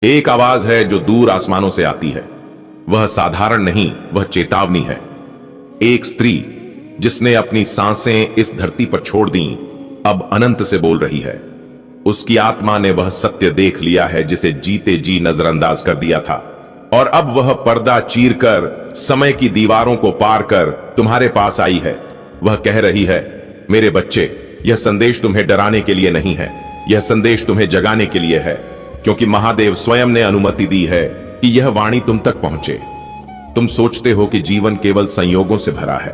एक आवाज है जो दूर आसमानों से आती है। वह साधारण नहीं, वह चेतावनी है। एक स्त्री जिसने अपनी सांसें इस धरती पर छोड़ दी, अब अनंत से बोल रही है। उसकी आत्मा ने वह सत्य देख लिया है जिसे जीते जी नजरअंदाज कर दिया था, और अब वह पर्दा चीरकर समय की दीवारों को पार कर तुम्हारे पास आई है। वह कह रही है, मेरे बच्चे, यह संदेश तुम्हें डराने के लिए नहीं है, यह संदेश तुम्हें जगाने के लिए है, क्योंकि महादेव स्वयं ने अनुमति दी है कि यह वाणी तुम तक पहुंचे। तुम सोचते हो कि जीवन केवल संयोगों से भरा है,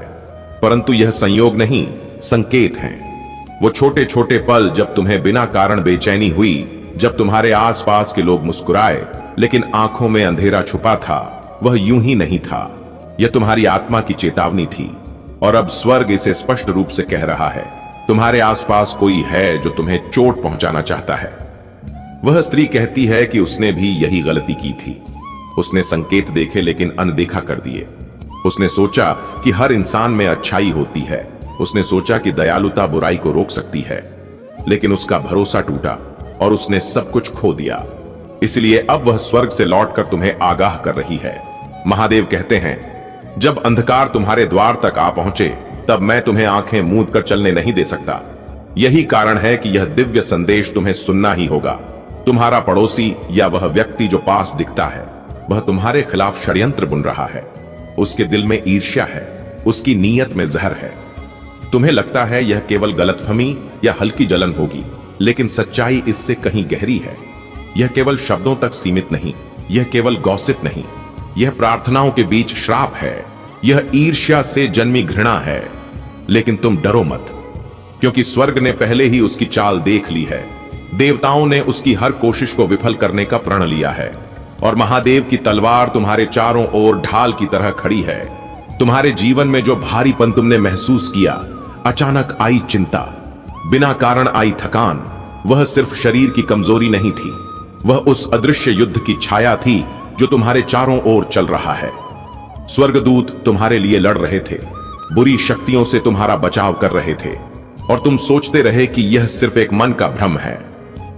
परंतु यह संयोग नहीं, संकेत हैं। वो छोटे छोटे पल जब तुम्हें बिना कारण बेचैनी हुई, जब तुम्हारे आसपास के लोग मुस्कुराए लेकिन आंखों में अंधेरा छुपा था, वह यूं ही नहीं था। यह तुम्हारी आत्मा की चेतावनी थी, और अब स्वर्ग इसे स्पष्ट रूप से कह रहा है, तुम्हारे आसपास कोई है जो तुम्हें चोट पहुंचाना चाहता है। वह स्त्री कहती है कि उसने भी यही गलती की थी। उसने संकेत देखे लेकिन अनदेखा कर दिए। उसने सोचा कि हर इंसान में अच्छाई होती है। उसने सोचा कि दयालुता बुराई को रोक सकती है, लेकिन उसका भरोसा टूटा और उसने सब कुछ खो दिया। इसलिए अब वह स्वर्ग से लौटकर तुम्हें आगाह कर रही है। महादेव कहते हैं, जब अंधकार तुम्हारे द्वार तक आ पहुंचे, तब मैं तुम्हें आंखें मूंद कर चलने नहीं दे सकता। यही कारण है कि यह दिव्य संदेश तुम्हें सुनना ही होगा। तुम्हारा पड़ोसी या वह व्यक्ति जो पास दिखता है, वह तुम्हारे खिलाफ षड्यंत्र बुन रहा है। उसके दिल में ईर्ष्या है, उसकी नीयत में जहर है। तुम्हें लगता है यह केवल गलतफहमी या हल्की जलन होगी, लेकिन सच्चाई इससे कहीं गहरी है। यह केवल शब्दों तक सीमित नहीं, यह केवल गॉसिप नहीं, यह प्रार्थनाओं के बीच श्राप है। यह ईर्ष्या से जन्मी घृणा है। लेकिन तुम डरो मत, क्योंकि स्वर्ग ने पहले ही उसकी चाल देख ली है। देवताओं ने उसकी हर कोशिश को विफल करने का प्रण लिया है, और महादेव की तलवार तुम्हारे चारों ओर ढाल की तरह खड़ी है। तुम्हारे जीवन में जो भारीपन तुमने महसूस किया, अचानक आई चिंता, बिना कारण आई थकान, वह सिर्फ शरीर की कमजोरी नहीं थी, वह उस अदृश्य युद्ध की छाया थी जो तुम्हारे चारों ओर चल रहा है। स्वर्गदूत तुम्हारे लिए लड़ रहे थे, बुरी शक्तियों से तुम्हारा बचाव कर रहे थे, और तुम सोचते रहे कि यह सिर्फ एक मन का भ्रम है।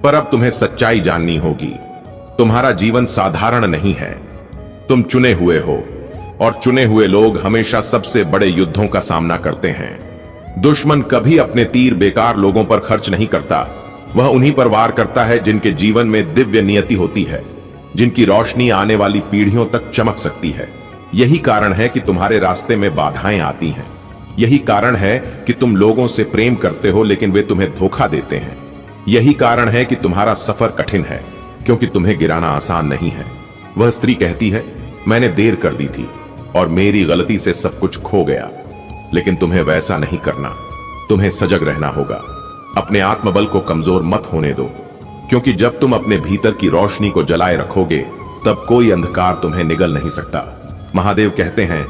पर अब तुम्हें सच्चाई जाननी होगी। तुम्हारा जीवन साधारण नहीं है। तुम चुने हुए हो, और चुने हुए लोग हमेशा सबसे बड़े युद्धों का सामना करते हैं। दुश्मन कभी अपने तीर बेकार लोगों पर खर्च नहीं करता। वह उन्हीं पर वार करता है जिनके जीवन में दिव्य नियति होती है, जिनकी रोशनी आने वाली पीढ़ियों तक चमक सकती है। यही कारण है कि तुम्हारे रास्ते में बाधाएं आती हैं। यही कारण है कि तुम लोगों से प्रेम करते हो लेकिन वे तुम्हें धोखा देते हैं। यही कारण है कि तुम्हारा सफर कठिन है, क्योंकि तुम्हें गिराना आसान नहीं है। वह स्त्री कहती है, मैंने देर कर दी थी और मेरी गलती से सब कुछ खो गया। लेकिन तुम्हें वैसा नहीं करना। तुम्हें सजग रहना होगा। अपने आत्मबल को कमजोर मत होने दो, क्योंकि जब तुम अपने भीतर की रोशनी को जलाए रखोगे, तब कोई अंधकार तुम्हें निगल नहीं सकता। महादेव कहते हैं,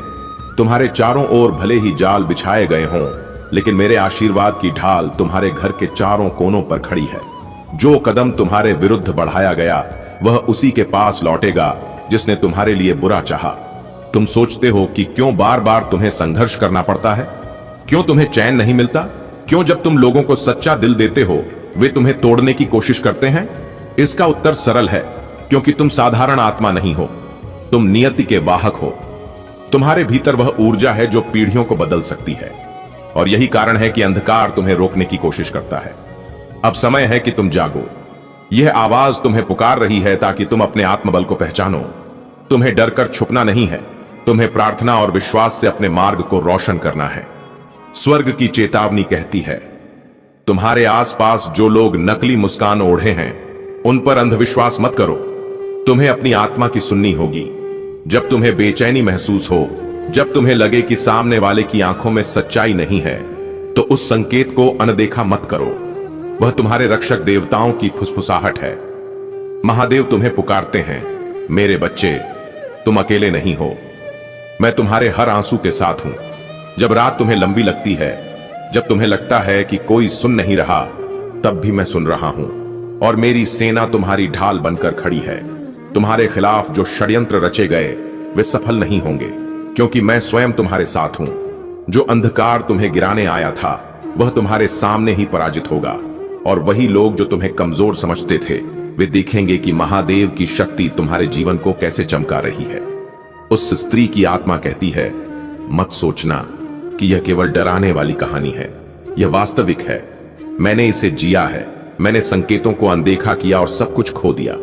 तुम्हारे चारों ओर भले ही जाल बिछाए गए हों, लेकिन मेरे आशीर्वाद की ढाल तुम्हारे घर के चारों कोनों पर खड़ी है। जो कदम तुम्हारे विरुद्ध बढ़ाया गया, वह उसी के पास लौटेगा जिसने तुम्हारे लिए बुरा चाहा। तुम सोचते हो कि क्यों बार बार तुम्हें संघर्ष करना पड़ता है, क्यों तुम्हें चैन नहीं मिलता, क्यों जब तुम लोगों को सच्चा दिल देते हो वे तुम्हें तोड़ने की कोशिश करते हैं। इसका उत्तर सरल है, क्योंकि तुम साधारण आत्मा नहीं हो, तुम नियति के वाहक हो। तुम्हारे भीतर वह ऊर्जा है जो पीढ़ियों को बदल सकती है, और यही कारण है कि अंधकार तुम्हें रोकने की कोशिश करता है। अब समय है कि तुम जागो। यह आवाज तुम्हें पुकार रही है ताकि तुम अपने आत्मबल को पहचानो। तुम्हें डर कर छुपना नहीं है, तुम्हें प्रार्थना और विश्वास से अपने मार्ग को रोशन करना है। स्वर्ग की चेतावनी कहती है, तुम्हारे आसपास जो लोग नकली मुस्कान ओढ़े हैं, उन पर अंधविश्वास मत करो। तुम्हें अपनी आत्मा की सुननी होगी। जब तुम्हें बेचैनी महसूस हो, जब तुम्हें लगे कि सामने वाले की आंखों में सच्चाई नहीं है, तो उस संकेत को अनदेखा मत करो। वह तुम्हारे रक्षक देवताओं की फुसफुसाहट है। महादेव तुम्हें पुकारते हैं, मेरे बच्चे, तुम अकेले नहीं हो। मैं तुम्हारे हर आंसू के साथ हूं। जब रात तुम्हें लंबी लगती है, जब तुम्हें लगता है कि कोई सुन नहीं रहा, तब भी मैं सुन रहा हूं, और मेरी सेना तुम्हारी ढाल बनकर खड़ी है। तुम्हारे खिलाफ जो षड्यंत्र रचे गए, वे सफल नहीं होंगे, क्योंकि मैं स्वयं तुम्हारे साथ हूं। जो अंधकार तुम्हें गिराने आया था, वह तुम्हारे सामने ही पराजित होगा, और वही लोग जो तुम्हें कमजोर समझते थे, वे देखेंगे कि महादेव की शक्ति तुम्हारे जीवन को कैसे चमका रही है। उस स्त्री की आत्मा कहती है, मत सोचना कि यह केवल डराने वाली कहानी है, यह वास्तविक है। मैंने इसे जिया है, मैंने संकेतों को अनदेखा किया और सब कुछ खो दिया।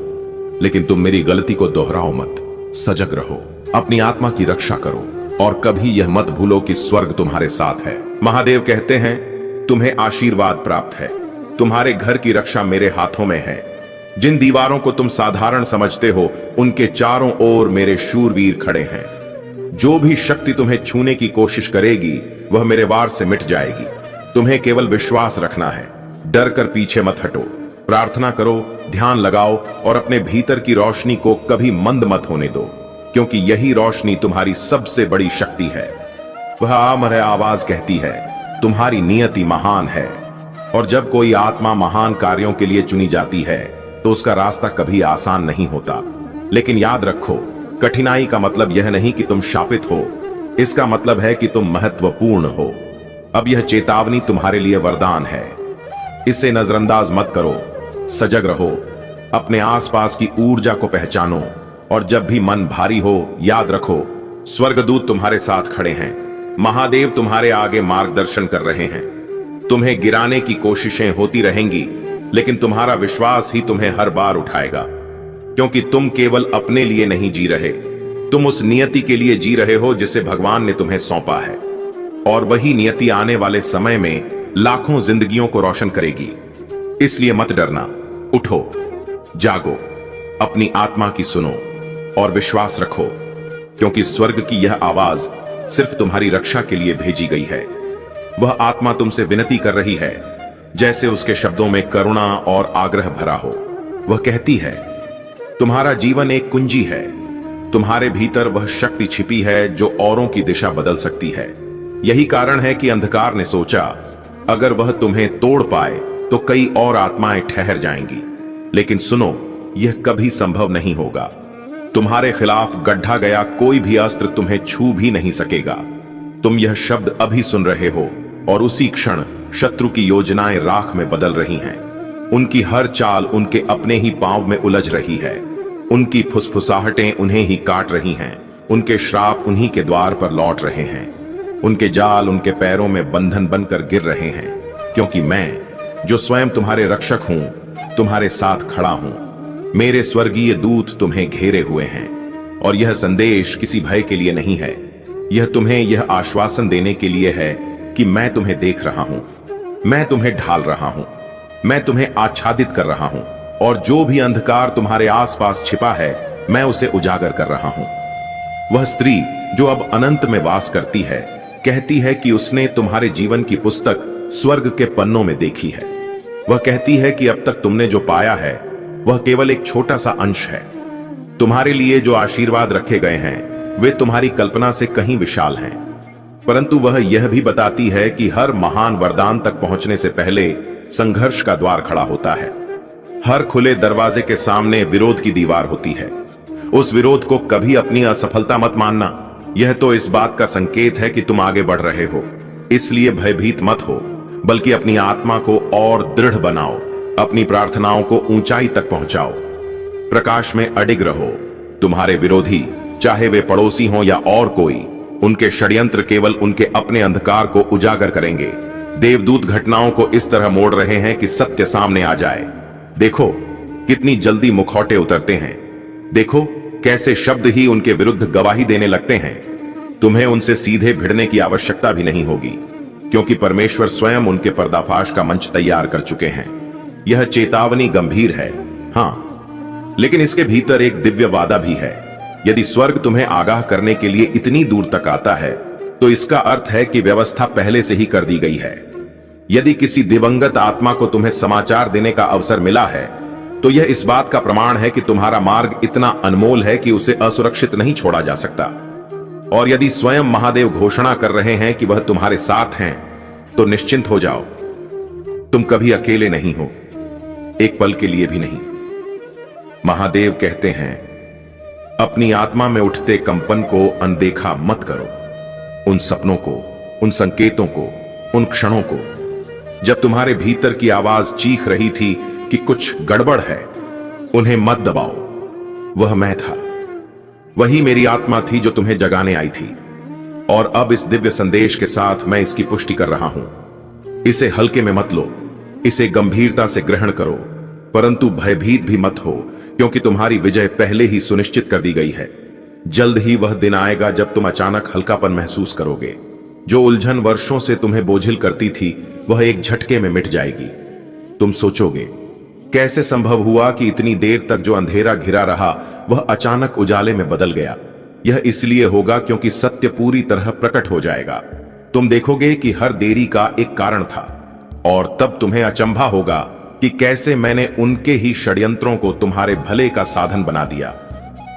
लेकिन तुम मेरी गलती को दोहराओ मत, सजग रहो, अपनी आत्मा की रक्षा करो और कभी यह मत भूलो कि स्वर्ग तुम्हारे साथ है। महादेव कहते हैं, तुम्हें आशीर्वाद प्राप्त है, तुम्हारे घर की रक्षा मेरे हाथों में है। जिन दीवारों को तुम साधारण समझते हो, उनके चारों ओर मेरे शूरवीर खड़े हैं। जो भी शक्ति तुम्हें छूने की कोशिश करेगी, वह मेरे वार से मिट जाएगी। तुम्हें केवल विश्वास रखना है, डर कर पीछे मत हटो, प्रार्थना करो, ध्यान लगाओ और अपने भीतर की रोशनी को कभी मंद मत होने दो, क्योंकि यही रोशनी तुम्हारी सबसे बड़ी शक्ति है। वह अमर आवाज कहती है, तुम्हारी नियति महान है। और जब कोई आत्मा महान कार्यों के लिए चुनी जाती है तो उसका रास्ता कभी आसान नहीं होता। लेकिन याद रखो, कठिनाई का मतलब यह नहीं कि तुम शापित हो, इसका मतलब है कि तुम महत्वपूर्ण हो। अब यह चेतावनी तुम्हारे लिए वरदान है, इसे नजरअंदाज मत करो, सजग रहो, अपने आसपास की ऊर्जा को पहचानो और जब भी मन भारी हो, याद रखो, स्वर्गदूत तुम्हारे साथ खड़े हैं। महादेव तुम्हारे आगे मार्गदर्शन कर रहे हैं। तुम्हें गिराने की कोशिशें होती रहेंगी, लेकिन तुम्हारा विश्वास ही तुम्हें हर बार उठाएगा, क्योंकि तुम केवल अपने लिए नहीं जी रहे, तुम उस नियति के लिए जी रहे हो जिसे भगवान ने तुम्हें सौंपा है। और वही नियति आने वाले समय में लाखों जिंदगियों को रोशन करेगी। इसलिए मत डरना, उठो, जागो, अपनी आत्मा की सुनो और विश्वास रखो, क्योंकि स्वर्ग की यह आवाज सिर्फ तुम्हारी रक्षा के लिए भेजी गई है। वह आत्मा तुमसे विनती कर रही है, जैसे उसके शब्दों में करुणा और आग्रह भरा हो। वह कहती है, तुम्हारा जीवन एक कुंजी है, तुम्हारे भीतर वह शक्ति छिपी है जो औरों की दिशा बदल सकती है। यही कारण है कि अंधकार ने सोचा, अगर वह तुम्हें तोड़ पाए तो कई और आत्माएं ठहर जाएंगी। लेकिन सुनो, यह कभी संभव नहीं होगा। तुम्हारे खिलाफ गढ़ा गया कोई भी अस्त्र तुम्हें छू भी नहीं सकेगा। तुम यह शब्द अभी सुन रहे हो और उसी क्षण शत्रु की योजनाएं राख में बदल रही हैं। उनकी हर चाल उनके अपने ही पांव में उलझ रही है। उनकी फुसफुसाहटें उन्हें ही काट रही हैं। उनके श्राप उन्हीं के द्वार पर लौट रहे हैं। उनके जाल उनके पैरों में बंधन बनकर गिर रहे हैं, क्योंकि मैं, जो स्वयं तुम्हारे रक्षक हूं, तुम्हारे साथ खड़ा हूं। मेरे स्वर्गीय दूत तुम्हें घेरे हुए हैं। और यह संदेश किसी भय के लिए नहीं है, यह तुम्हें यह आश्वासन देने के लिए है कि मैं तुम्हें देख रहा हूं, मैं तुम्हें ढाल रहा हूं, मैं तुम्हें आच्छादित कर रहा हूं, और जो भी अंधकार तुम्हारे आसपास छिपा है, मैं उसे उजागर कर रहा हूं। वह स्त्री जो अब अनंत में वास करती है, कहती है कि उसने तुम्हारे जीवन की पुस्तक स्वर्ग के पन्नों में देखी है। वह कहती है कि अब तक तुमने जो पाया है वह केवल एक छोटा सा अंश है। तुम्हारे लिए जो आशीर्वाद रखे गए हैं वे तुम्हारी कल्पना से कहीं विशाल हैं। परंतु वह यह भी बताती है कि हर महान वरदान तक पहुंचने से पहले संघर्ष का द्वार खड़ा होता है। हर खुले दरवाजे के सामने विरोध की दीवार होती है। उस विरोध को कभी अपनी असफलता मत मानना, यह तो इस बात का संकेत है कि तुम आगे बढ़ रहे हो। इसलिए भयभीत मत हो, बल्कि अपनी आत्मा को और दृढ़ बनाओ, अपनी प्रार्थनाओं को ऊंचाई तक पहुंचाओ, प्रकाश में अडिग रहो। तुम्हारे विरोधी, चाहे वे पड़ोसी हों या और कोई, उनके षड्यंत्र केवल उनके अपने अंधकार को उजागर करेंगे। देवदूत घटनाओं को इस तरह मोड़ रहे हैं कि सत्य सामने आ जाए। देखो कितनी जल्दी मुखौटे उतरते हैं, देखो कैसे शब्द ही उनके विरुद्ध गवाही देने लगते हैं। तुम्हें उनसे सीधे भिड़ने की आवश्यकता भी नहीं होगी, क्योंकि परमेश्वर स्वयं उनके पर्दाफाश का मंच तैयार कर चुके हैं। यह चेतावनी गंभीर है, हां, लेकिन इसके भीतर एक दिव्य वादा भी है। यदि स्वर्ग तुम्हें आगाह करने के लिए इतनी दूर तक आता है, तो इसका अर्थ है कि व्यवस्था पहले से ही कर दी गई है। यदि किसी दिवंगत आत्मा को तुम्हें समाचार देने का अवसर मिला है, तो यह इस बात का प्रमाण है कि तुम्हारा मार्ग इतना अनमोल है कि उसे असुरक्षित नहीं छोड़ा जा सकता। और यदि स्वयं महादेव घोषणा कर रहे हैं कि वह तुम्हारे साथ हैं, तो निश्चिंत हो जाओ, तुम कभी अकेले नहीं हो, एक पल के लिए भी नहीं। महादेव कहते हैं, अपनी आत्मा में उठते कंपन को अनदेखा मत करो। उन सपनों को, उन संकेतों को, उन क्षणों को, जब तुम्हारे भीतर की आवाज चीख रही थी कि कुछ गड़बड़ है, उन्हें मत दबाओ। वह मैं था, वही मेरी आत्मा थी जो तुम्हें जगाने आई थी। और अब इस दिव्य संदेश के साथ मैं इसकी पुष्टि कर रहा हूं। इसे हल्के में मत लो, इसे गंभीरता से ग्रहण करो, परंतु भयभीत भी मत हो, क्योंकि तुम्हारी विजय पहले ही सुनिश्चित कर दी गई है। जल्द ही वह दिन आएगा जब तुम अचानक हल्कापन महसूस करोगे। जो उलझन वर्षों से तुम्हें बोझिल करती थी, वह एक झटके में मिट जाएगी। तुम सोचोगे, कैसे संभव हुआ कि इतनी देर तक जो अंधेरा घिरा रहा वह अचानक उजाले में बदल गया। यह इसलिए होगा क्योंकि सत्य पूरी तरह प्रकट हो जाएगा। तुम देखोगे कि हर देरी का एक कारण था, और तब तुम्हें अचंभा होगा कि कैसे मैंने उनके ही षड्यंत्रों को तुम्हारे भले का साधन बना दिया।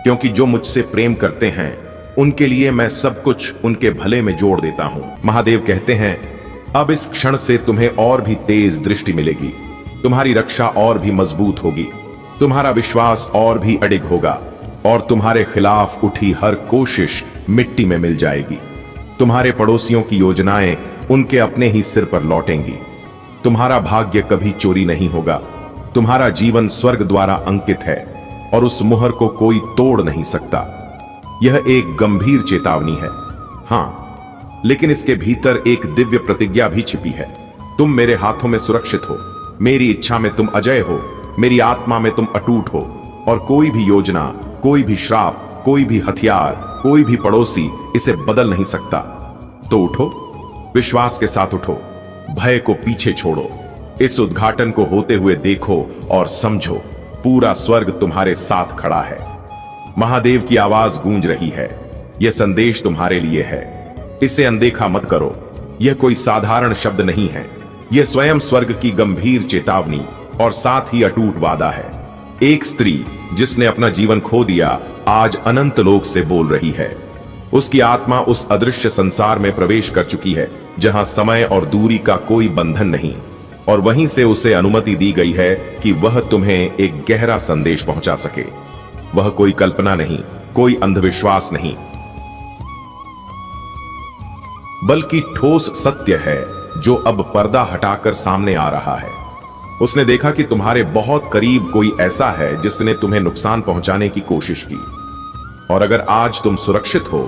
क्योंकि जो मुझसे प्रेम करते हैं उनके लिए मैं सब कुछ उनके भले में जोड़ देता हूं। महादेव कहते हैं, अब इस क्षण से तुम्हें और भी तेज दृष्टि मिलेगी, तुम्हारी रक्षा और भी मजबूत होगी, तुम्हारा विश्वास और भी अडिग होगा, और तुम्हारे खिलाफ उठी हर कोशिश मिट्टी में मिल जाएगी। तुम्हारे पड़ोसियों की योजनाएं उनके अपने ही सिर पर लौटेंगी। तुम्हारा भाग्य कभी चोरी नहीं होगा। तुम्हारा जीवन स्वर्ग द्वारा अंकित है, और उस मुहर को कोई तोड़ नहीं सकता। यह एक गंभीर चेतावनी है, हां, लेकिन इसके भीतर एक दिव्य प्रतिज्ञा भी छिपी है। तुम मेरे हाथों में सुरक्षित हो, मेरी इच्छा में तुम अजय हो, मेरी आत्मा में तुम अटूट हो, और कोई भी योजना, कोई भी श्राप, कोई भी हथियार, कोई भी पड़ोसी इसे बदल नहीं सकता। तो उठो, विश्वास के साथ उठो, भय को पीछे छोड़ो, इस उद्घाटन को होते हुए देखो और समझो, पूरा स्वर्ग तुम्हारे साथ खड़ा है। महादेव की आवाज गूंज रही है, यह संदेश तुम्हारे लिए है। इसे अनदेखा मत करो, यह कोई साधारण शब्द नहीं है, यह स्वयं स्वर्ग की गंभीर चेतावनी और साथ ही अटूट वादा है। एक स्त्री जिसने अपना जीवन खो दिया, आज अनंत लोक से बोल रही है। उसकी आत्मा उस अदृश्य संसार में प्रवेश कर चुकी है जहां समय और दूरी का कोई बंधन नहीं, और वहीं से उसे अनुमति दी गई है कि वह तुम्हें एक गहरा संदेश पहुंचा सके। वह कोई कल्पना नहीं, कोई अंधविश्वास नहीं, बल्कि ठोस सत्य है जो अब पर्दा हटाकर सामने आ रहा है। उसने देखा कि तुम्हारे बहुत करीब कोई ऐसा है जिसने तुम्हें नुकसान पहुंचाने की कोशिश की, और अगर आज तुम सुरक्षित हो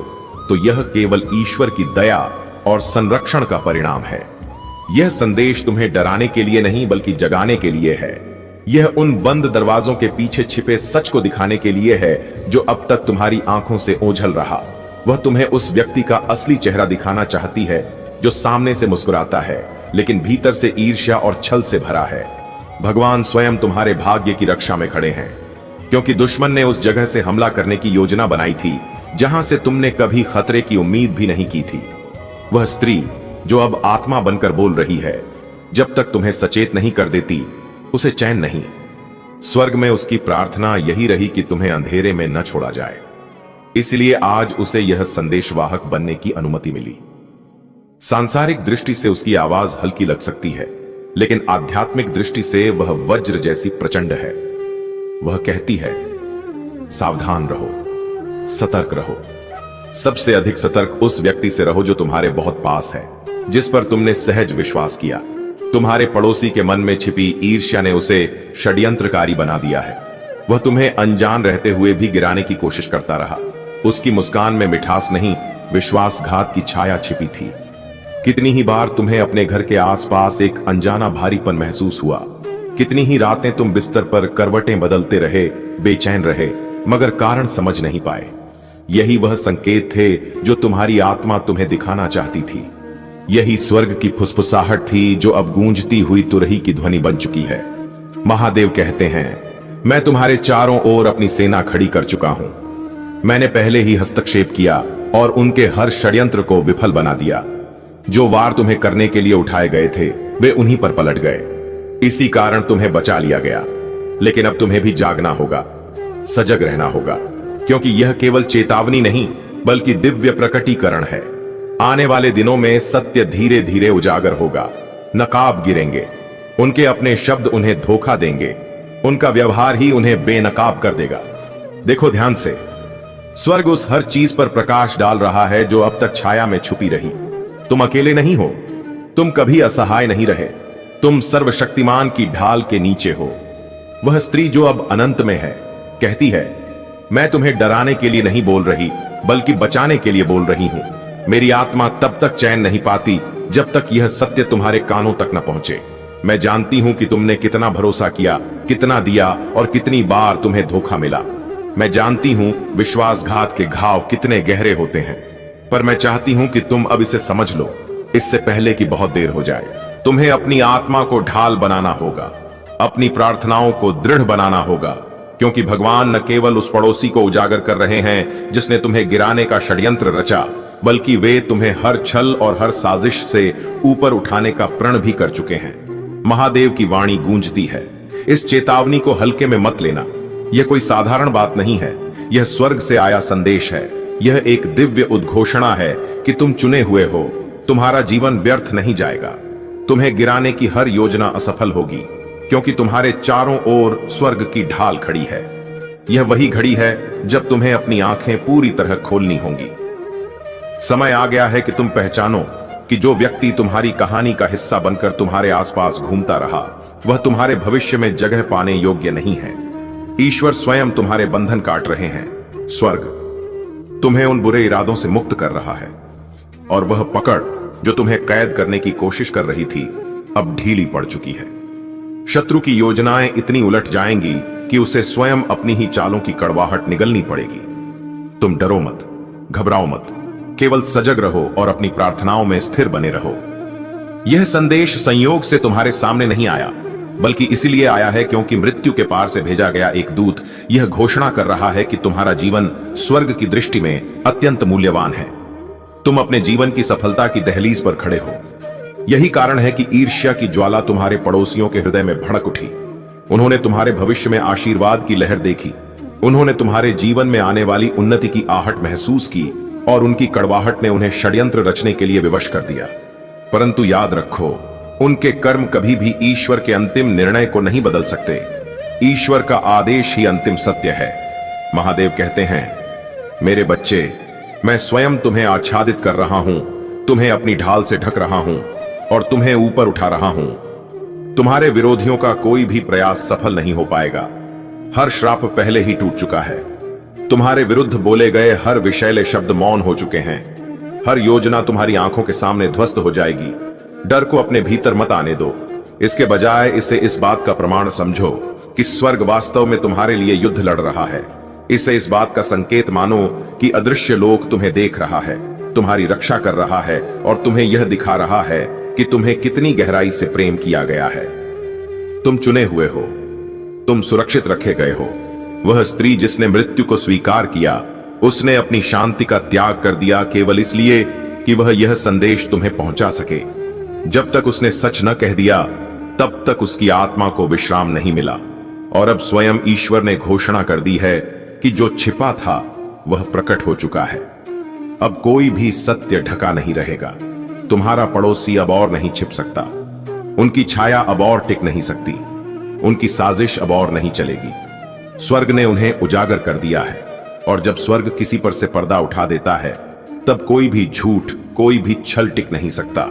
तो यह केवल ईश्वर की दया और संरक्षण का परिणाम है। यह संदेश तुम्हें डराने के लिए नहीं बल्कि जगाने के लिए है। यह उन बंद दरवाजों के पीछे छिपे सच को दिखाने के लिए है जो अब तक तुम्हारी आंखों से ओझल रहा। वह तुम्हें उस व्यक्ति का असली चेहरा दिखाना चाहती है जो सामने से मुस्कुराता है लेकिन भीतर से ईर्ष्या और छल से भरा है। भगवान स्वयं तुम्हारे भाग्य की रक्षा में खड़े हैं, क्योंकि दुश्मन ने उस जगह से हमला करने की योजना बनाई थी जहां से तुमने कभी खतरे की उम्मीद भी नहीं की थी। वह स्त्री जो अब आत्मा बनकर बोल रही है, जब तक तुम्हें सचेत नहीं कर देती उसे चैन नहीं। स्वर्ग में उसकी प्रार्थना यही रही कि तुम्हें अंधेरे में न छोड़ा जाए, इसलिए आज उसे यह संदेशवाहक बनने की अनुमति मिली। सांसारिक दृष्टि से उसकी आवाज हल्की लग सकती है, लेकिन आध्यात्मिक दृष्टि से वह वज्र जैसी प्रचंड है। वह कहती है, सावधान रहो, सतर्क रहो। सबसे अधिक सतर्क उस व्यक्ति से रहो जो तुम्हारे बहुत पास है, जिस पर तुमने सहज विश्वास किया। तुम्हारे पड़ोसी के मन में छिपी ईर्ष्या ने उसे षड्यंत्रकारी बना दिया है। वह तुम्हें अनजान रहते हुए भी गिराने की कोशिश करता रहा। उसकी मुस्कान में मिठास नहीं, विश्वासघात की छाया छिपी थी। कितनी ही बार तुम्हें अपने घर के आसपास एक अनजाना भारीपन महसूस हुआ। कितनी ही रातें तुम बिस्तर पर करवटें बदलते रहे, बेचैन रहे, मगर कारण समझ नहीं पाए। यही वह संकेत थे जो तुम्हारी आत्मा तुम्हें दिखाना चाहती थी। यही स्वर्ग की फुसफुसाहट थी जो अब गूंजती हुई तुरही की ध्वनि बन चुकी है। महादेव कहते हैं, मैं तुम्हारे चारों ओर अपनी सेना खड़ी कर चुका हूं। मैंने पहले ही हस्तक्षेप किया और उनके हर षड्यंत्र को विफल बना दिया। जो वार तुम्हें करने के लिए उठाए गए थे वे उन्हीं पर पलट गए। इसी कारण तुम्हें बचा लिया गया। लेकिन अब तुम्हें भी जागना होगा, सजग रहना होगा, क्योंकि यह केवल चेतावनी नहीं बल्कि दिव्य प्रकटीकरण है। आने वाले दिनों में सत्य धीरे धीरे उजागर होगा। नकाब गिरेंगे, उनके अपने शब्द उन्हें धोखा देंगे, उनका व्यवहार ही उन्हें बेनकाब कर देगा। देखो ध्यान से, स्वर्ग उस हर चीज पर प्रकाश डाल रहा है जो अब तक छाया में छुपी रही। तुम अकेले नहीं हो, तुम कभी असहाय नहीं रहे, तुम सर्वशक्तिमान की ढाल के नीचे हो। वह स्त्री जो अब अनंत में है कहती है, मैं तुम्हें डराने के लिए नहीं बोल रही बल्कि बचाने के लिए बोल रही हूं। मेरी आत्मा तब तक चैन नहीं पाती जब तक यह सत्य तुम्हारे कानों तक न पहुंचे। मैं जानती हूं कि तुमने कितना भरोसा किया, कितना दिया और कितनी बार तुम्हें धोखा मिला। मैं जानती हूं विश्वासघात के घाव कितने गहरे होते हैं, पर मैं चाहती हूं कि तुम अब इसे समझ लो, इससे पहले कि बहुत देर हो जाए। तुम्हें अपनी आत्मा को ढाल बनाना होगा, अपनी प्रार्थनाओं को दृढ़ बनाना होगा, क्योंकि भगवान न केवल उस पड़ोसी को उजागर कर रहे हैं जिसने तुम्हें गिराने का षड्यंत्र रचा, बल्कि वे तुम्हें हर छल और हर साजिश से ऊपर उठाने का प्रण भी कर चुके हैं। महादेव की वाणी गूंजती है, इस चेतावनी को हल्के में मत लेना। यह कोई साधारण बात नहीं है, यह स्वर्ग से आया संदेश है। यह एक दिव्य उद्घोषणा है कि तुम चुने हुए हो, तुम्हारा जीवन व्यर्थ नहीं जाएगा। तुम्हें गिराने की हर योजना असफल होगी, क्योंकि तुम्हारे चारों ओर स्वर्ग की ढाल खड़ी है। यह वही घड़ी है जब तुम्हें अपनी आंखें पूरी तरह खोलनी होंगी। समय आ गया है कि तुम पहचानो कि जो व्यक्ति तुम्हारी कहानी का हिस्सा बनकर तुम्हारे आसपास घूमता रहा, वह तुम्हारे भविष्य में जगह पाने योग्य नहीं है। ईश्वर स्वयं तुम्हारे बंधन काट रहे हैं। स्वर्ग तुम्हें उन बुरे इरादों से मुक्त कर रहा है, और वह पकड़ जो तुम्हें कैद करने की कोशिश कर रही थी अब ढीली पड़ चुकी है। शत्रु की योजनाएं इतनी उलट जाएंगी कि उसे स्वयं अपनी ही चालों की कड़वाहट निगलनी पड़ेगी। तुम डरो मत, घबराओ मत, केवल सजग रहो और अपनी प्रार्थनाओं में स्थिर बने रहो। यह संदेश संयोग से तुम्हारे सामने नहीं आया, बल्कि इसीलिए आया है क्योंकि मृत्यु के पार से भेजा गया एक दूत यह घोषणा कर रहा है कि तुम्हारा जीवन स्वर्ग की दृष्टि में अत्यंत मूल्यवान है। तुम अपने जीवन की सफलता की दहलीज पर खड़े हो। यही कारण है कि ईर्ष्या की ज्वाला तुम्हारे पड़ोसियों के हृदय में भड़क उठी। उन्होंने तुम्हारे भविष्य में आशीर्वाद की लहर देखी, उन्होंने तुम्हारे जीवन में आने वाली उन्नति की आहट महसूस की, और उनकी कड़वाहट ने उन्हें षड्यंत्र रचने के लिए विवश कर दिया। परंतु याद रखो, उनके कर्म कभी भी ईश्वर के अंतिम निर्णय को नहीं बदल सकते। ईश्वर का आदेश ही अंतिम सत्य है। महादेव कहते हैं, मेरे बच्चे, मैं स्वयं तुम्हें आच्छादित कर रहा हूं, तुम्हें अपनी ढाल से ढक रहा हूं और तुम्हें ऊपर उठा रहा हूं। तुम्हारे विरोधियों का कोई भी प्रयास सफल नहीं हो पाएगा। हर श्राप पहले ही टूट चुका है। तुम्हारे विरुद्ध बोले गए हर विषैले शब्द मौन हो चुके हैं। हर योजना तुम्हारी आंखों के सामने ध्वस्त हो जाएगी। डर को अपने भीतर मत आने दो, इसके बजाय इसे इस बात का प्रमाण समझो कि स्वर्ग वास्तव में तुम्हारे लिए युद्ध लड़ रहा है। इसे इस बात का संकेत मानो कि अदृश्य लोक तुम्हें देख रहा है, तुम्हारी रक्षा कर रहा है और तुम्हें यह दिखा रहा है कि तुम्हें कितनी गहराई से प्रेम किया गया है। तुम चुने हुए हो, तुम सुरक्षित रखे गए हो। वह स्त्री जिसने मृत्यु को स्वीकार किया, उसने अपनी शांति का त्याग कर दिया केवल इसलिए कि वह यह संदेश तुम्हें पहुंचा सके। जब तक उसने सच न कह दिया, तब तक उसकी आत्मा को विश्राम नहीं मिला। और अब स्वयं ईश्वर ने घोषणा कर दी है कि जो छिपा था वह प्रकट हो चुका है। अब कोई भी सत्य ढका नहीं रहेगा। तुम्हारा पड़ोसी अब और नहीं छिप सकता, उनकी छाया अब और टिक नहीं सकती, उनकी साजिश अब और नहीं चलेगी। स्वर्ग ने उन्हें उजागर कर दिया है, और जब स्वर्ग किसी पर से पर्दा उठा देता है, तब कोई भी झूठ, कोई भी छल टिक नहीं सकता।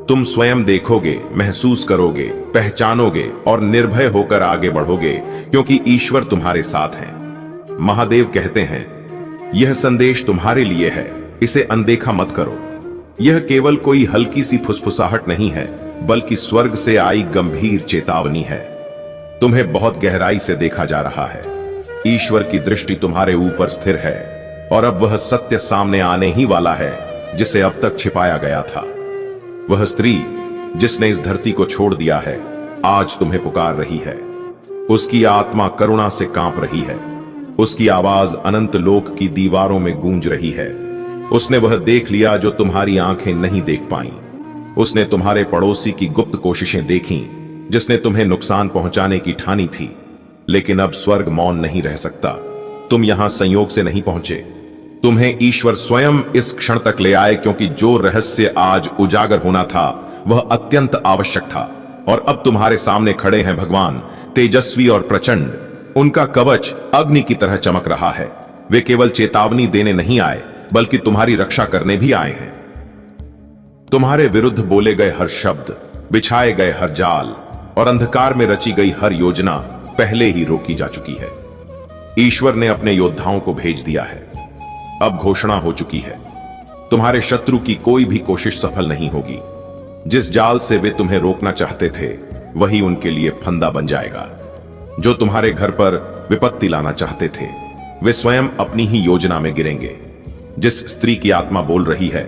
तुम स्वयं देखोगे, महसूस करोगे, पहचानोगे और निर्भय होकर आगे बढ़ोगे, क्योंकि ईश्वर तुम्हारे साथ है। महादेव कहते हैं, यह संदेश तुम्हारे लिए है, इसे अनदेखा मत करो। यह केवल कोई हल्की सी फुसफुसाहट नहीं है, बल्कि स्वर्ग से आई गंभीर चेतावनी है। तुम्हें बहुत गहराई से देखा जा रहा है। ईश्वर की दृष्टि तुम्हारे ऊपर स्थिर है, और अब वह सत्य सामने आने ही वाला है जिसे अब तक छिपाया गया था। वह स्त्री जिसने इस धरती को छोड़ दिया है, आज तुम्हें पुकार रही है। उसकी आत्मा करुणा से कांप रही है। उसकी आवाज अनंत लोक की दीवारों में गूंज रही है। उसने वह देख लिया जो तुम्हारी आंखें नहीं देख पाईं। उसने तुम्हारे पड़ोसी की गुप्त कोशिशें देखीं, जिसने तुम्हें नुकसान पहुंचाने की ठानी थी। लेकिन अब स्वर्ग मौन नहीं रह सकता। तुम यहां संयोग से नहीं पहुंचे, तुम्हें ईश्वर स्वयं इस क्षण तक ले आए, क्योंकि जो रहस्य आज उजागर होना था वह अत्यंत आवश्यक था। और अब तुम्हारे सामने खड़े हैं भगवान, तेजस्वी और प्रचंड। उनका कवच अग्नि की तरह चमक रहा है। वे केवल चेतावनी देने नहीं आए, बल्कि तुम्हारी रक्षा करने भी आए हैं। तुम्हारे विरुद्ध बोले गए हर शब्द, बिछाए गए हर जाल और अंधकार में रची गई हर योजना पहले ही रोकी जा चुकी है। ईश्वर ने अपने योद्धाओं को भेज दिया है। अब घोषणा हो चुकी है, तुम्हारे शत्रु की कोई भी कोशिश सफल नहीं होगी। जिस जाल से वे तुम्हें रोकना चाहते थे वही उनके लिए फंदा बन जाएगा। जो तुम्हारे घर पर विपत्ति लाना चाहते थे वे स्वयं अपनी ही योजना में गिरेंगे। जिस स्त्री की आत्मा बोल रही है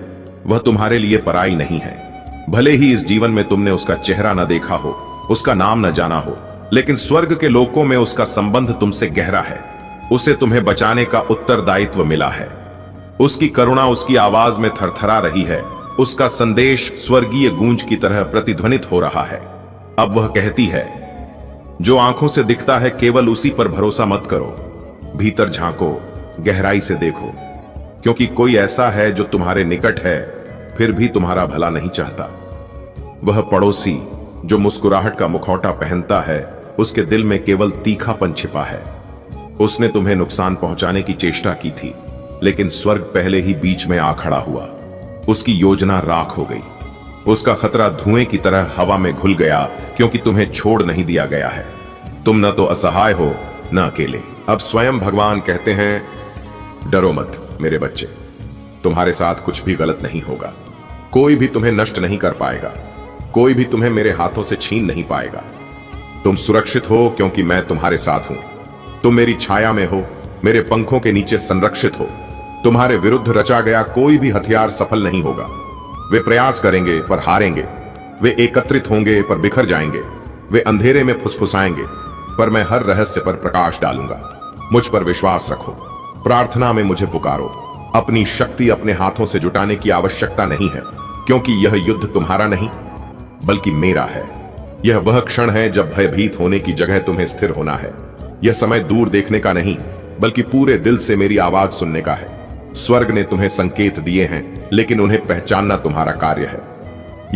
वह तुम्हारे लिए पराई नहीं है। भले ही इस जीवन में तुमने उसका चेहरा न देखा हो, उसका नाम न जाना हो, लेकिन स्वर्ग के लोकों में उसका संबंध तुमसे गहरा है। उसे तुम्हें बचाने का उत्तरदायित्व मिला है। उसकी करुणा उसकी आवाज में थरथरा रही है। उसका संदेश स्वर्गीय गूंज की तरह प्रतिध्वनित हो रहा है। अब वह कहती है, जो आंखों से दिखता है केवल उसी पर भरोसा मत करो। भीतर झांको, गहराई से देखो, क्योंकि कोई ऐसा है जो तुम्हारे निकट है फिर भी तुम्हारा भला नहीं चाहता। वह पड़ोसी जो मुस्कुराहट का मुखौटा पहनता है उसके दिल में केवल तीखापन छिपा है। उसने तुम्हें नुकसान पहुंचाने की चेष्टा की थी, लेकिन स्वर्ग पहले ही बीच में आ खड़ा हुआ। उसकी योजना राख हो गई। उसका खतरा धुएं की तरह हवा में घुल गया, क्योंकि तुम्हें छोड़ नहीं दिया गया है। तुम न तो असहाय हो न अकेले। अब स्वयं भगवान कहते हैं, डरो मत मेरे बच्चे, तुम्हारे साथ कुछ भी गलत नहीं होगा। कोई भी तुम्हें नष्ट नहीं कर पाएगा, कोई भी तुम्हें मेरे हाथों से छीन नहीं पाएगा। तुम सुरक्षित हो क्योंकि मैं तुम्हारे साथ हूं। तुम मेरी छाया में हो, मेरे पंखों के नीचे संरक्षित हो। तुम्हारे विरुद्ध रचा गया कोई भी हथियार सफल नहीं होगा। वे प्रयास करेंगे पर हारेंगे, वे एकत्रित होंगे पर बिखर जाएंगे, वे अंधेरे में फुसफुसाएंगे, पर मैं हर रहस्य पर प्रकाश डालूंगा। मुझ पर विश्वास रखो, प्रार्थना में मुझे पुकारो। अपनी शक्ति अपने हाथों से जुटाने की आवश्यकता नहीं है, क्योंकि यह युद्ध तुम्हारा नहीं बल्कि मेरा है। यह वह क्षण है जब भयभीत होने की जगह तुम्हें स्थिर होना है। यह समय दूर देखने का नहीं बल्कि पूरे दिल से मेरी आवाज सुनने का है। स्वर्ग ने तुम्हें संकेत दिए हैं, लेकिन उन्हें पहचानना तुम्हारा कार्य है।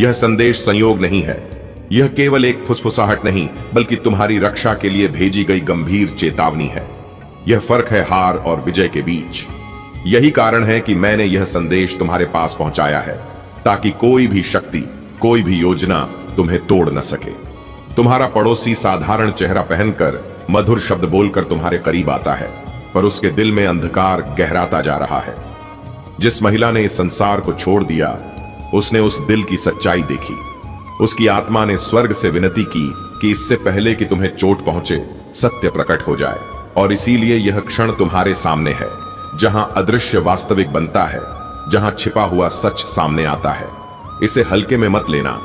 यह संदेश संयोग नहीं है, यह केवल एक फुसफुसाहट नहीं बल्कि तुम्हारी रक्षा के लिए भेजी गई गंभीर चेतावनी है। यह फर्क है हार और विजय के बीच। यही कारण है कि मैंने यह संदेश तुम्हारे पास पहुंचाया है, ताकि कोई भी शक्ति, कोई भी योजना तुम्हें तोड़ न सके। तुम्हारा पड़ोसी साधारण चेहरा पहनकर मधुर शब्द बोलकर तुम्हारे करीब आता है, पर उसके दिल में अंधकार गहराता जा रहा है। जिस महिला ने इस संसार को छोड़ दिया उसने उस दिल की सच्चाई देखी। उसकी आत्मा ने स्वर्ग से विनती की कि इससे पहले कि तुम्हें चोट पहुंचे सत्य प्रकट हो जाए। और इसीलिए यह क्षण तुम्हारे सामने है, जहां अदृश्य वास्तविक बनता है, जहां छिपा हुआ सच सामने आता है। इसे हल्के में मत लेना।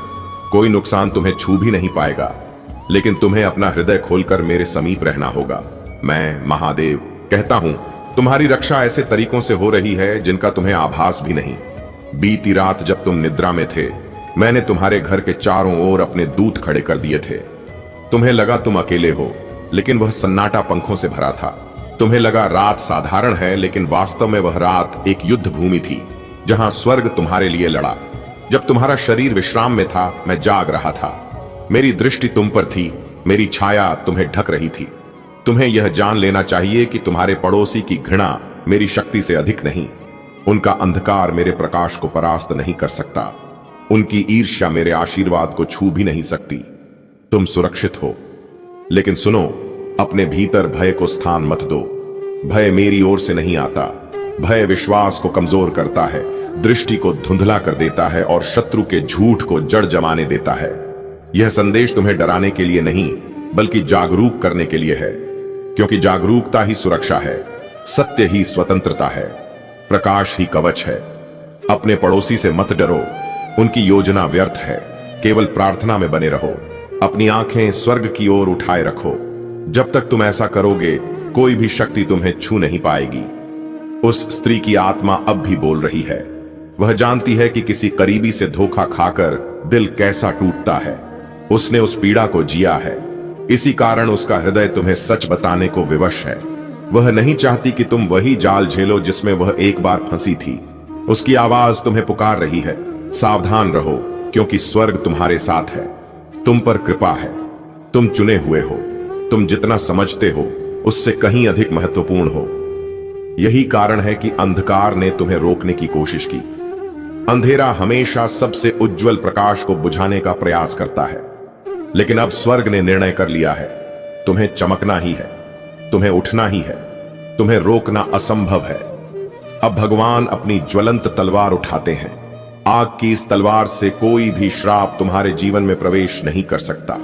कोई नुकसान तुम्हें छू भी नहीं पाएगा, लेकिन तुम्हें अपना हृदय खोलकर मेरे समीप रहना होगा। मैं महादेव कहता हूं, तुम्हारी रक्षा ऐसे तरीकों से हो रही है जिनका तुम्हें आभास भी नहीं। बीती रात जब तुम निद्रा में थे, मैंने तुम्हारे घर के चारों ओर अपने दूत खड़े कर दिए थे। तुम्हें लगा तुम अकेले हो, लेकिन वह सन्नाटा पंखों से भरा था। तुम्हें लगा रात साधारण है, लेकिन वास्तव में वह रात एक युद्ध भूमि थी, जहां स्वर्ग तुम्हारे लिए लड़ा। जब तुम्हारा शरीर विश्राम में था, मैं जाग रहा था। मेरी दृष्टि तुम पर थी, मेरी छाया तुम्हें ढक रही थी। तुम्हें यह जान लेना चाहिए कि तुम्हारे पड़ोसी की घृणा मेरी शक्ति से अधिक नहीं। उनका अंधकार मेरे प्रकाश को परास्त नहीं कर सकता। उनकी ईर्ष्या मेरे आशीर्वाद को छू भी नहीं सकती। तुम सुरक्षित हो, लेकिन सुनो, अपने भीतर भय को स्थान मत दो। भय मेरी ओर से नहीं आता। भय विश्वास को कमजोर करता है, दृष्टि को धुंधला कर देता है और शत्रु के झूठ को जड़ जमाने देता है। यह संदेश तुम्हें डराने के लिए नहीं बल्कि जागरूक करने के लिए है, क्योंकि जागरूकता ही सुरक्षा है, सत्य ही स्वतंत्रता है, प्रकाश ही कवच है। अपने पड़ोसी से मत डरो, उनकी योजना व्यर्थ है। केवल प्रार्थना में बने रहो, अपनी आंखें स्वर्ग की ओर उठाए रखो। जब तक तुम ऐसा करोगे, कोई भी शक्ति तुम्हें छू नहीं पाएगी। उस स्त्री की आत्मा अब भी बोल रही है। वह जानती है कि किसी करीबी से धोखा खाकर दिल कैसा टूटता है। उसने उस पीड़ा को जिया है, इसी कारण उसका हृदय तुम्हें सच बताने को विवश है। वह नहीं चाहती कि तुम वही जाल झेलो जिसमें वह एक बार फंसी थी। उसकी आवाज तुम्हें पुकार रही है, सावधान रहो, क्योंकि स्वर्ग तुम्हारे साथ है। तुम पर कृपा है, तुम चुने हुए हो, तुम जितना समझते हो उससे कहीं अधिक महत्वपूर्ण हो। यही कारण है कि अंधकार ने तुम्हें रोकने की कोशिश की। अंधेरा हमेशा सबसे उज्जवल प्रकाश को बुझाने का प्रयास करता है, लेकिन अब स्वर्ग ने निर्णय कर लिया है। तुम्हें चमकना ही है, तुम्हें उठना ही है, तुम्हें रोकना असंभव है। अब भगवान अपनी ज्वलंत तलवार उठाते हैं। आग की इस तलवार से कोई भी श्राप तुम्हारे जीवन में प्रवेश नहीं कर सकता।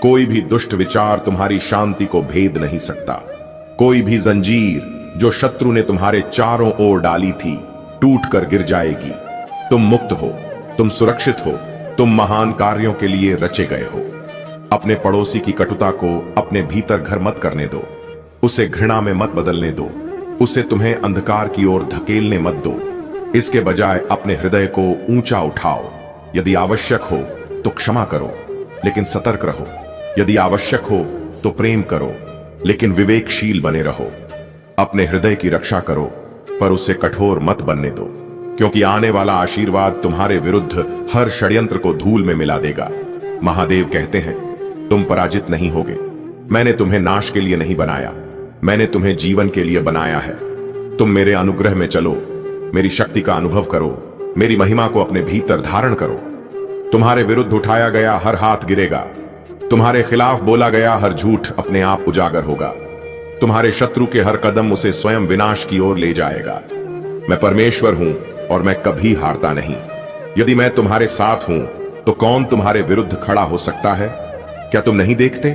कोई भी दुष्ट विचार तुम्हारी शांति को भेद नहीं सकता। कोई भी जंजीर जो शत्रु ने तुम्हारे चारों ओर डाली थी टूट कर गिर जाएगी। तुम मुक्त हो, तुम सुरक्षित हो, तुम महान कार्यों के लिए रचे गए हो। अपने पड़ोसी की कटुता को अपने भीतर घर मत करने दो, उसे घृणा में मत बदलने दो, उसे तुम्हें अंधकार की ओर धकेलने मत दो। इसके बजाय अपने हृदय को ऊंचा उठाओ। यदि आवश्यक हो तो क्षमा करो, लेकिन सतर्क रहो। यदि आवश्यक हो तो प्रेम करो, लेकिन विवेकशील बने रहो। अपने हृदय की रक्षा करो, पर उसे कठोर मत बनने दो, क्योंकि आने वाला आशीर्वाद तुम्हारे विरुद्ध हर षड्यंत्र को धूल में मिला देगा। महादेव कहते हैं, तुम पराजित नहीं होगे। मैंने तुम्हें नाश के लिए नहीं बनाया, मैंने तुम्हें जीवन के लिए बनाया है। तुम मेरे अनुग्रह में चलो, मेरी शक्ति का अनुभव करो, मेरी महिमा को अपने भीतर धारण करो। तुम्हारे विरुद्ध उठाया गया हर हाथ गिरेगा, तुम्हारे खिलाफ बोला गया हर झूठ अपने आप उजागर होगा। तुम्हारे शत्रु के हर कदम उसे स्वयं विनाश की ओर ले जाएगा। मैं परमेश्वर हूं और मैं कभी हारता नहीं। यदि मैं तुम्हारे साथ हूं तो कौन तुम्हारे विरुद्ध खड़ा हो सकता है? क्या तुम नहीं देखते?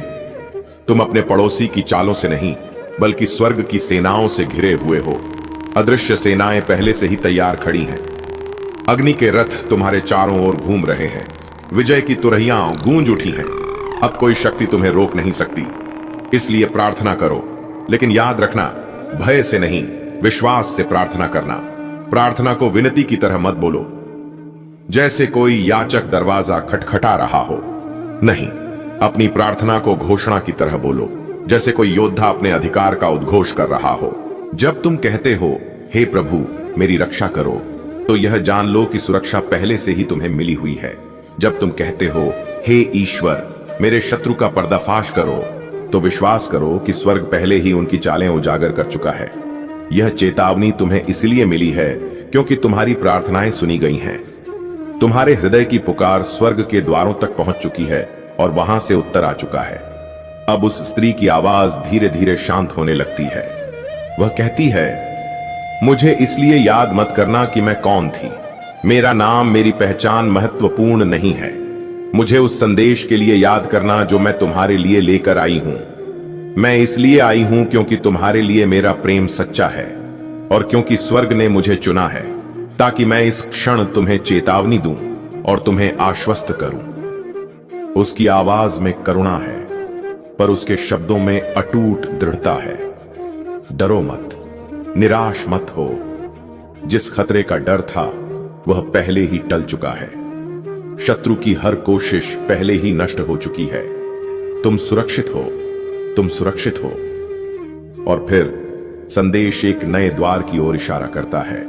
तुम अपने पड़ोसी की चालों से नहीं, बल्कि स्वर्ग की सेनाओं से घिरे हुए हो। अदृश्य सेनाएं पहले से ही तैयार खड़ी हैं। अग्नि के रथ तुम्हारे चारों ओर घूम रहे हैं। विजय की तुरहियां गूंज उठी हैं। अब कोई शक्ति तुम्हें रोक नहीं सकती। इसलिए प्रार्थना करो, लेकिन याद रखना, भय से नहीं, विश्वास से प्रार्थना करना। प्रार्थना को विनती की तरह मत बोलो, जैसे कोई याचक दरवाजा खटखटा रहा हो। नहीं, अपनी प्रार्थना को घोषणा की तरह बोलो, जैसे कोई योद्धा अपने अधिकार का उद्घोष कर रहा हो। जब तुम कहते हो, हे प्रभु मेरी रक्षा करो, तो यह जान लो कि सुरक्षा पहले से ही तुम्हें मिली हुई है। जब तुम कहते हो, हे ईश्वर मेरे शत्रु का पर्दाफाश करो, तो विश्वास करो कि स्वर्ग पहले ही उनकी चालें उजागर कर चुका है। यह चेतावनी तुम्हें इसलिए मिली है क्योंकि तुम्हारी प्रार्थनाएं सुनी गई हैं। तुम्हारे हृदय की पुकार स्वर्ग के द्वारों तक पहुंच चुकी है और वहां से उत्तर आ चुका है। अब उस स्त्री की आवाज धीरे धीरे शांत होने लगती है। वह कहती है, मुझे इसलिए याद मत करना कि मैं कौन थी। मेरा नाम, मेरी पहचान महत्वपूर्ण नहीं है। मुझे उस संदेश के लिए याद करना जो मैं तुम्हारे लिए लेकर आई हूं। मैं इसलिए आई हूं क्योंकि तुम्हारे लिए मेरा प्रेम सच्चा है और क्योंकि स्वर्ग ने मुझे चुना है, ताकि मैं इस क्षण तुम्हें चेतावनी दूं और तुम्हें आश्वस्त करूं। उसकी आवाज में करुणा है, पर उसके शब्दों में अटूट दृढ़ता है। डरो मत, निराश मत हो। जिस खतरे का डर था वह पहले ही टल चुका है। शत्रु की हर कोशिश पहले ही नष्ट हो चुकी है। तुम सुरक्षित हो, तुम सुरक्षित हो। और फिर संदेश एक नए द्वार की ओर इशारा करता है।